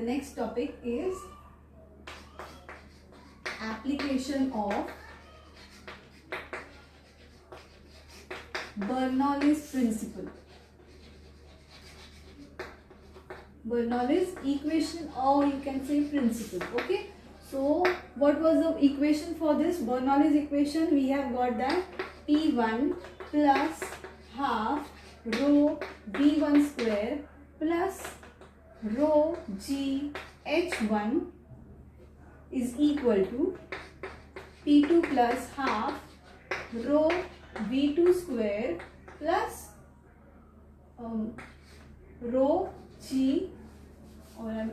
next topic is application of Bernoulli's principle. Bernoulli's equation, or you can say principle. Okay. So what was the equation for this Bernoulli's equation? We have got that P1 plus half rho V1 square plus rho G H1 is equal to P2 plus half rho V2 square plus rho G or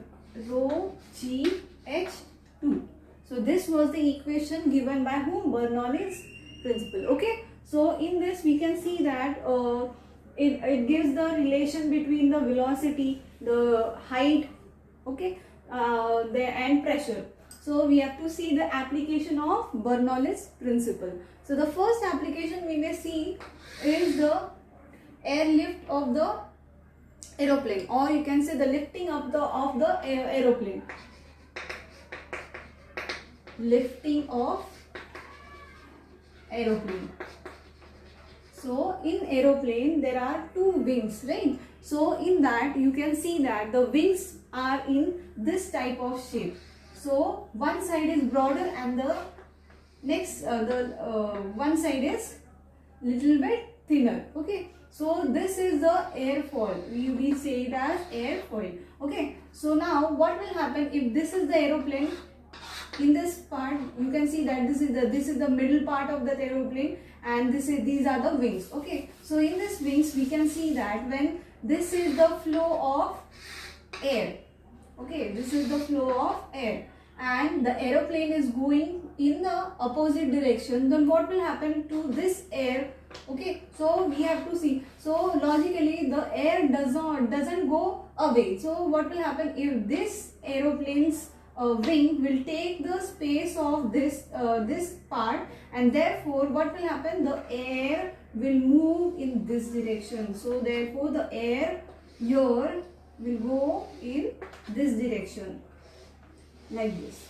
rho G H2. So this was the equation given by whom? Bernoulli's principle. Okay. So in this we can see that it gives the relation between the velocity, the height, okay, and pressure. So we have to see the application of Bernoulli's principle. So the first application we may see is the airlift of the aeroplane, or you can say the lifting up of the aeroplane. Lifting of aeroplane. So in aeroplane there are two wings, right? So in that you can see that the wings are in this type of shape. So one side is broader and the next one side is little bit thinner. Okay. So this is the airfoil. We say it as airfoil. Okay. So now what will happen if this is the aeroplane? In this part you can see that this is the middle part of the aeroplane, and these are the wings. Okay. So in this wings we can see that when this is the flow of air. Okay. This is the flow of air and the aeroplane is going in the opposite direction, then what will happen to this air? Okay, so we have to see. So logically the air doesn't go away. So what will happen if this aeroplane's wing will take the space of this part, and therefore what will happen? The air will move in this direction. So therefore the air here will go in this direction, like this.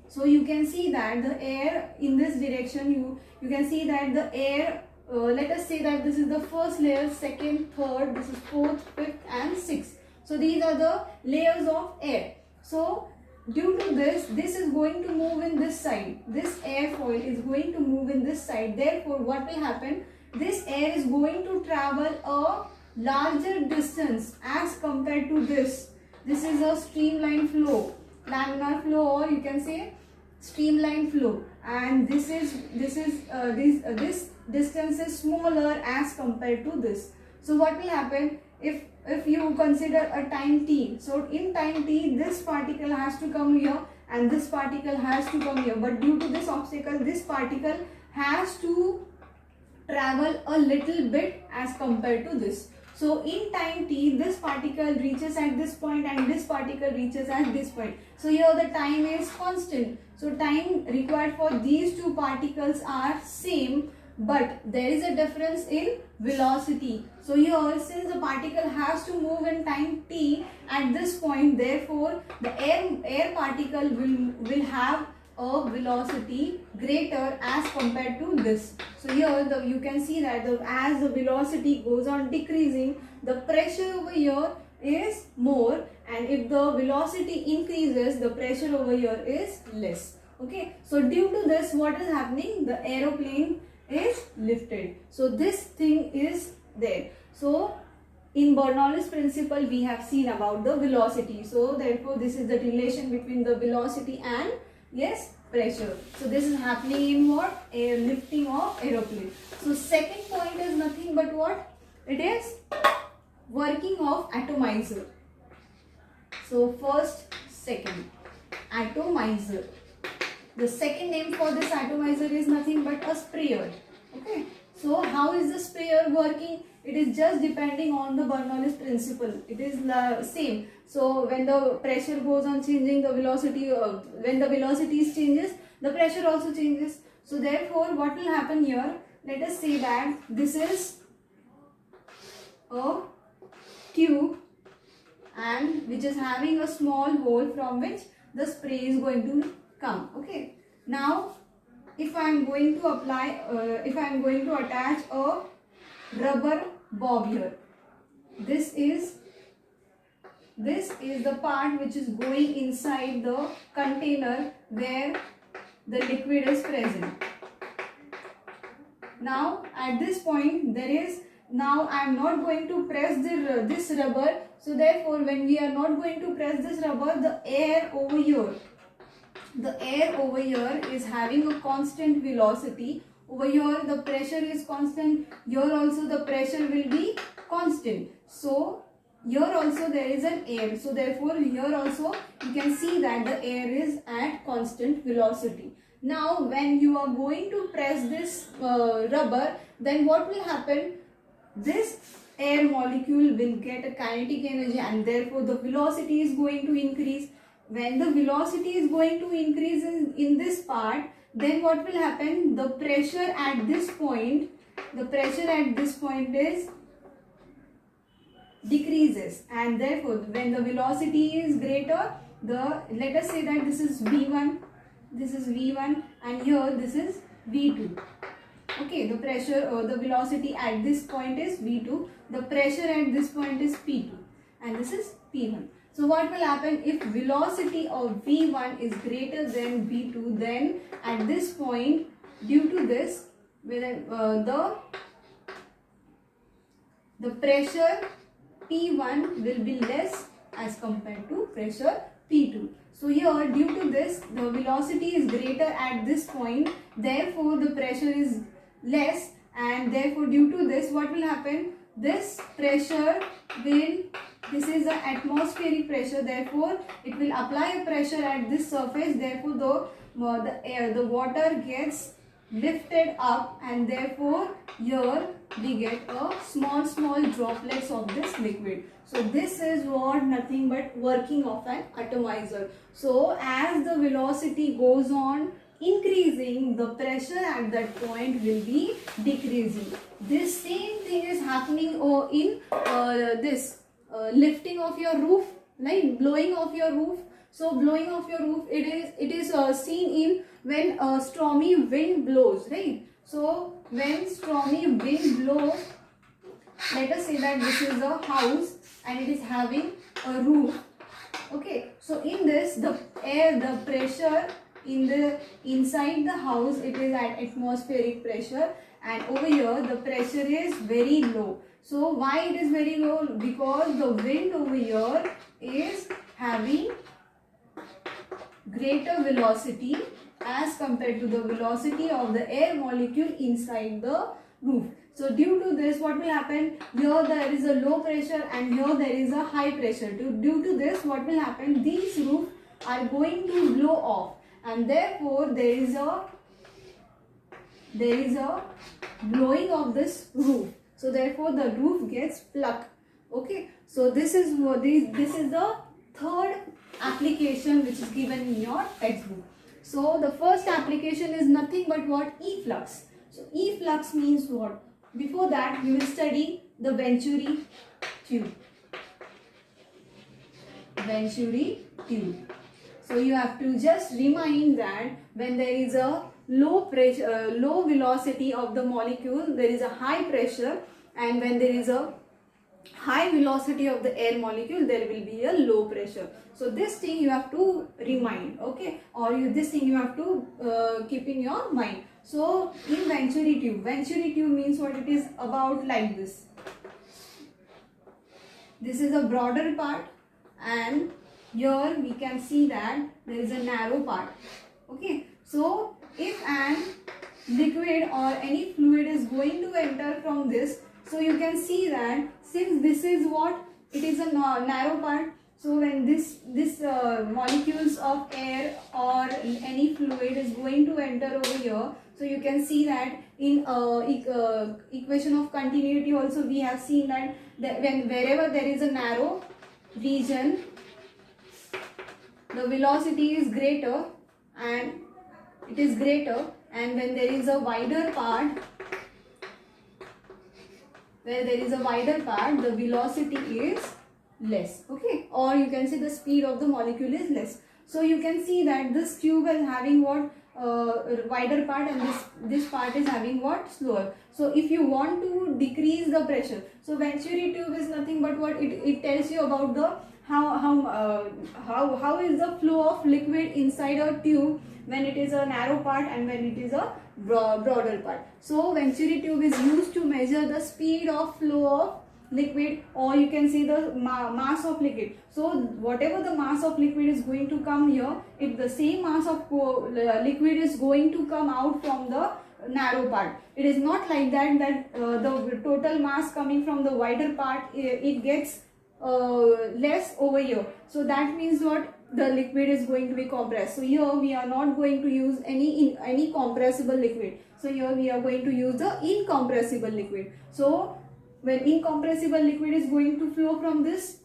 So you can see that the air in this direction, you can see that the air, let us say that this is the first layer, second, third, this is fourth, fifth and sixth. So these are the layers of air. So due to this is going to move in this side. This airfoil is going to move in this side. Therefore what will happen? This air is going to travel a larger distance as compared to this. This is a streamline flow, laminar flow, or you can say streamline flow, and this distance is smaller as compared to this. So what will happen if you consider a time t? So in time t this particle has to come here and this particle has to come here, but due to this obstacle this particle has to travel a little bit as compared to this. So in time t this particle reaches at this point and this particle reaches at this point. So here the time is constant. So time required for these two particles are same, but there is a difference in velocity. So here since the particle has to move in time t at this point, therefore the air particle will have a velocity greater as compared to this. So here you can see that as the velocity goes on decreasing, the pressure over here is more, and if the velocity increases, the pressure over here is less. Okay. So due to this, what is happening? The aeroplane is lifted. So this thing is there. So in Bernoulli's principle we have seen about the velocity. So therefore this is the relation between the velocity and pressure. So this is happening in what? Air lifting of aeroplane. So second point is nothing but what? It is working of atomizer. So first, second, atomizer. The second name for this atomizer is nothing but a sprayer. Okay. So how is the sprayer working? It is just depending on the Bernoulli's principle. It is the same. So when the pressure goes on changing, the velocity, when the velocity changes, the pressure also changes. So therefore what will happen here? Let us say that this is a tube and which is having a small hole from which the spray is going to come. Okay. Now if I am going to apply, if I am going to attach a rubber bob here, this is the part which is going inside the container where the liquid is present. Now at this point now I am not going to press this rubber, so therefore when we are not going to press this rubber, the air over here is having a constant velocity. Over here the pressure is constant, here also the pressure will be constant. So here also there is an air, so therefore here also you can see that the air is at constant velocity. Now when you are going to press this rubber, then what will happen? This air molecule will get a kinetic energy and therefore the velocity is going to increase. When the velocity is going to increase in this part, then what will happen? The pressure at this point is decreases, and therefore when the velocity is greater, let us say that this is V1, and here this is V2. Okay, the pressure or the velocity at this point is V2, the pressure at this point is P2, and this is P1. So what will happen if velocity of V1 is greater than V2? Then at this point, due to this, the pressure P1 will be less as compared to pressure P2. So here, due to this, the velocity is greater at this point, therefore the pressure is less, and therefore due to this, what will happen? This pressure this is the atmospheric pressure, therefore it will apply a pressure at this surface, therefore the water gets lifted up, and therefore here we get a small droplets of this liquid. So this is what nothing but working of an atomizer. So as the velocity goes on increasing, the pressure at that point will be decreasing. This same thing is happening in this lifting of your roof, like blowing of your roof. So blowing of your roof, it is seen in when a stormy wind blows, right? So when stormy wind blows, let us say that this is a house and it is having a roof. Okay, so in this the pressure inside the house, it is at atmospheric pressure, and over here the pressure is very low. So why it is very low? Because the wind over here is having greater velocity as compared to the velocity of the air molecule inside the roof. So due to this, what will happen? Here there is a low pressure and here there is a high pressure. Due to this, what will happen? These roofs are going to blow off, and therefore there is a blowing of this roof. So therefore the roof gets plucked. Okay, so this is the third application which is given in your textbook. So the first application is nothing but what? Efflux. So efflux means what? Before that you will study the Venturi tube. Venturi tube. So you have to just remind that when there is a low pressure, low velocity of the molecule, there is a high pressure, and when there is a high velocity of the air molecule, there will be a low pressure. So this thing you have to remind, okay, or this thing you have to keep in your mind. So in Venturi tube means what? It is about like this. This is a broader part, and here we can see that there is a narrow part. Okay, so if an liquid or any fluid is going to enter from this, so you can see that since this is what? It is a narrow part. So when this molecules of air or any fluid is going to enter over here, so you can see that in equation of continuity also we have seen that wherever there is a narrow region, the velocity is greater, and it is greater, and when there is a wider part, the velocity is less, okay, or you can say the speed of the molecule is less. So you can see that this tube is having what, wider part, and this part is having what, slower. So if you want to decrease the pressure, so Venturi tube is nothing but what, it tells you about the how is the flow of liquid inside a tube when it is a narrow part and when it is a broader part. So Venturi tube is used to measure the speed of flow of liquid, or you can see the mass of liquid. So whatever the mass of liquid is going to come here, if the same mass of liquid is going to come out from the narrow part, it is not like that the total mass coming from the wider part, it gets less over here. So that means what, the liquid is going to be compressed. So here we are not going to use any compressible liquid. So here we are going to use the incompressible liquid. So when incompressible liquid is going to flow from this,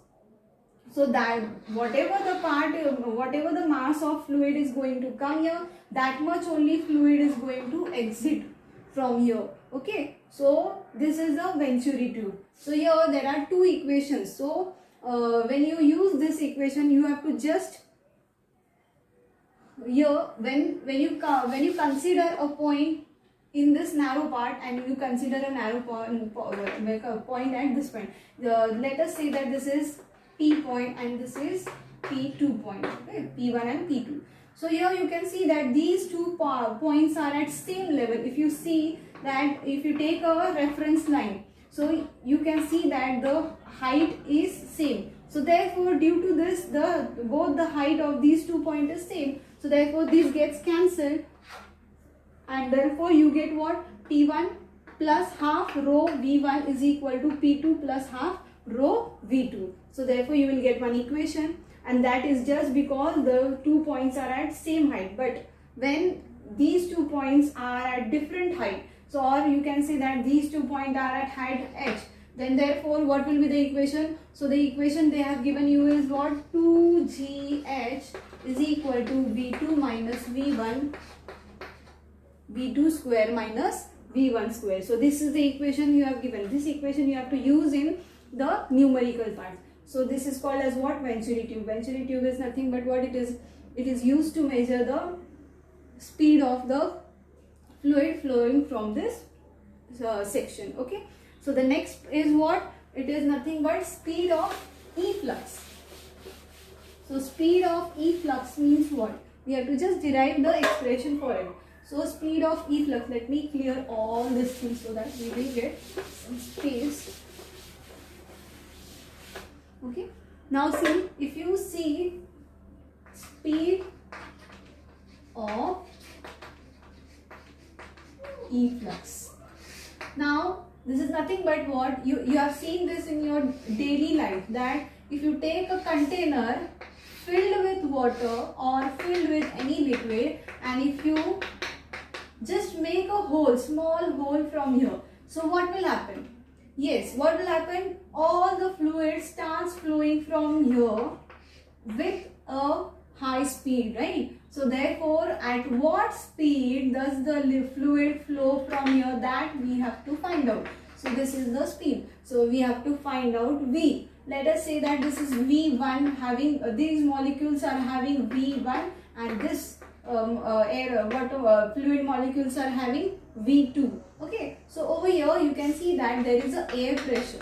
so that whatever the mass of fluid is going to come here, that much only fluid is going to exit from here, okay. So this is the Venturi tube. So here there are two equations. So when you use this equation, you have to just here, when you consider a point in this narrow part and you consider a narrow point at this point, let us say that this is P point and this is P2 point, okay? P1 and P2. So here you can see that these two points are at same level. If you see that, if you take a reference line, so you can see that the height is same. So therefore, due to this, both the height of these 2 points is same. So therefore, this gets cancelled, and therefore you get what, P1 plus half rho V1 is equal to P2 plus half rho V2. So therefore you will get one equation, and that is just because the 2 points are at same height. But when these 2 points are at different height, so or you can say that these 2 points are at height h, then therefore what will be the equation? So the equation they have given you is what, 2gh is equal to V2 minus V1, V2 square minus V1 square. So this is the equation you have given. This equation you have to use in the numerical part. So this is called as what, Venturi tube. Venturi tube is nothing but what it is. It is used to measure the speed of the fluid flowing from this section, okay. So the next is what, it is nothing but speed of efflux. So speed of efflux means what, we have to just derive the expression for it. So speed of efflux, let me clear all these things so that we will get some space. Okay. Now see, if you see speed of efflux. Now this is nothing but what, you have seen this in your daily life, that if you take a container filled with water or filled with any liquid, and if you just make a hole, small hole from here, so what will happen? Yes, what will happen? All the fluid starts flowing from here with a high speed, right? So therefore, at what speed does the fluid flow from here, that we have to find out. So this is the speed. So we have to find out V. Let us say that this is V1, having these molecules are having V1, and this fluid molecules are having V2. Okay, so over here you can see that there is a air pressure.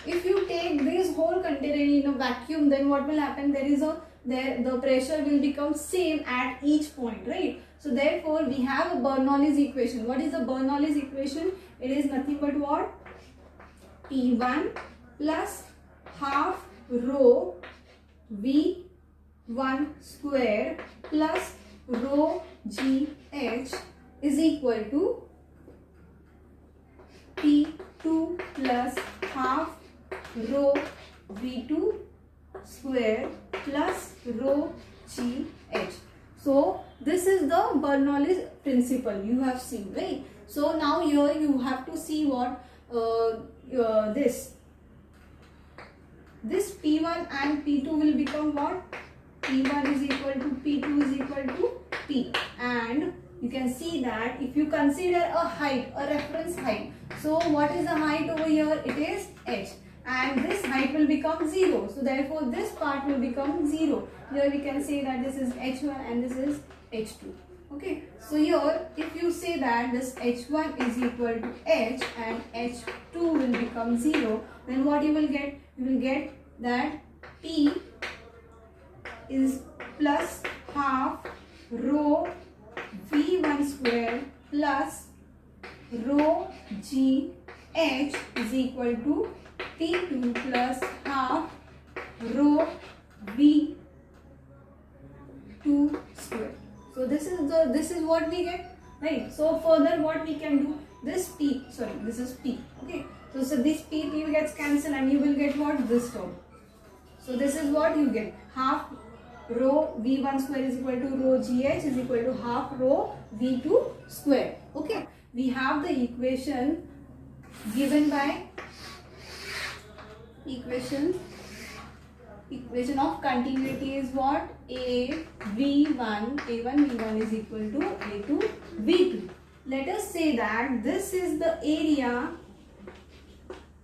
If you take this whole container in a vacuum, then what will happen? The pressure will become same at each point, right? So therefore we have a Bernoulli's equation. What is the Bernoulli's equation? It is nothing but what? P1 plus half rho V1 square plus rho GH is equal to P2 plus half rho V2 square plus rho GH. So this is the Bernoulli's principle you have seen, right? So now here you have to see what this P1 and P2 will become what? P1 is equal to P2 is equal to P, and you can see that if you consider a height, a reference height, so what is the height over here? It is h, and this height will become 0. So therefore this part will become 0. Here we can say that this is h1 and this is h2. Okay, so here if you say that this h1 is equal to h and h2 will become 0, then what you will get? You will get that P is plus half rho V1 square plus rho G H is equal to P2 plus half rho V2 square. So this is what we get, right? So further what we can do, this P, sorry, this is P, okay? So this P gets cancelled and you will get what? This term. So this is what you get, half rho V1 square is equal to rho GH is equal to half rho V2 square. Okay, we have the equation given by equation of continuity is what? A1 V1 is equal to A2 V2. Let us say that this is the area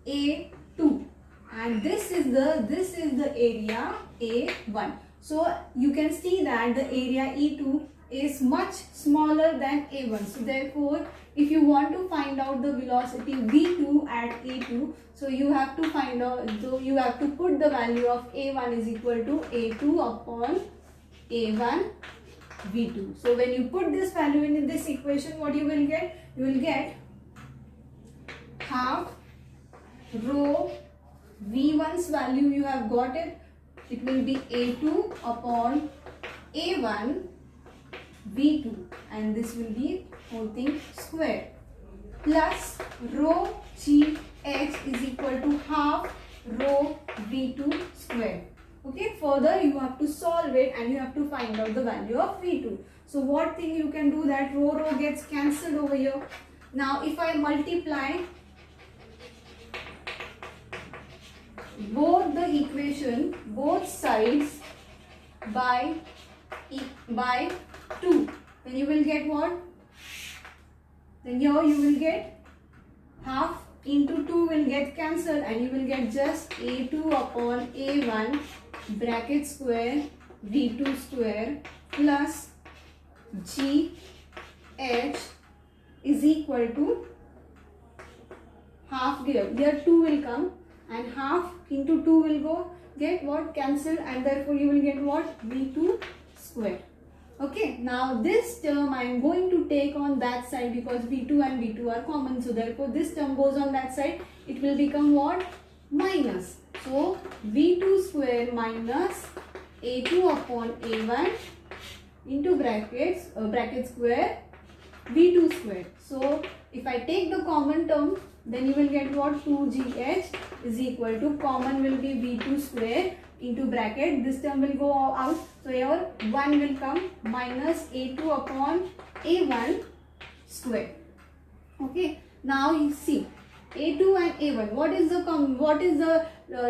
A2 and this is the area A1. So you can see that the area E2 is much smaller than A1. So therefore, if you want to find out the velocity V2 at A2, so you have to find out, so you have to put the value of A1 is equal to A2 upon A1 V2. So when you put this value in this equation, what you will get? You will get half rho V1's value, you have got it. It will be A2 upon A1 V2 and this will be whole thing square plus rho GH is equal to half rho V2 square. Okay, further you have to solve it and you have to find out the value of V2. So what thing you can do, that rho gets cancelled over here. Now if I multiply both the equation, both sides by 2, then you will get what? Then here you will get half into 2 will get cancelled and you will get just A2 upon A1 bracket square V2 square plus GH is equal to half here. Here 2 will come and half into 2 will go get what? Cancelled and therefore you will get what? V2 square. Okay, now this term I am going to take on that side because V2 and V2 are common. So therefore this term goes on that side. It will become what? Minus. So V2 square minus A2 upon A1 into brackets, bracket square V2 square. So if I take the common term, then you will get what? 2GH is equal to common will be V2 square into bracket. This term will go out. So here 1 will come minus A2 upon A1 square. Okay. Now you see A2 and A1. What is the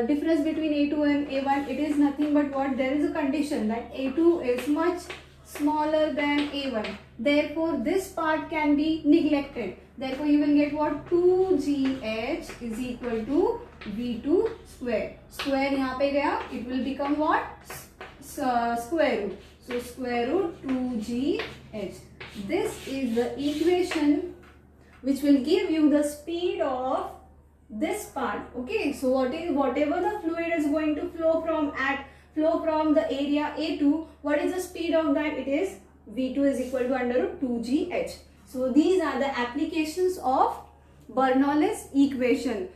difference between A2 and A1? It is nothing but what? There is a condition that A2 is much smaller than A1. Therefore, this part can be neglected. Therefore, you will get what? 2GH is equal to V2 square. Square यहाँ पे गया. It will become what? Square root. So, square root 2GH. This is the equation which will give you the speed of this part. Okay. So, whatever the fluid is going to flow from the area A2, what is the speed of that? It is V2 is equal to under root 2GH. So these are the applications of Bernoulli's equation.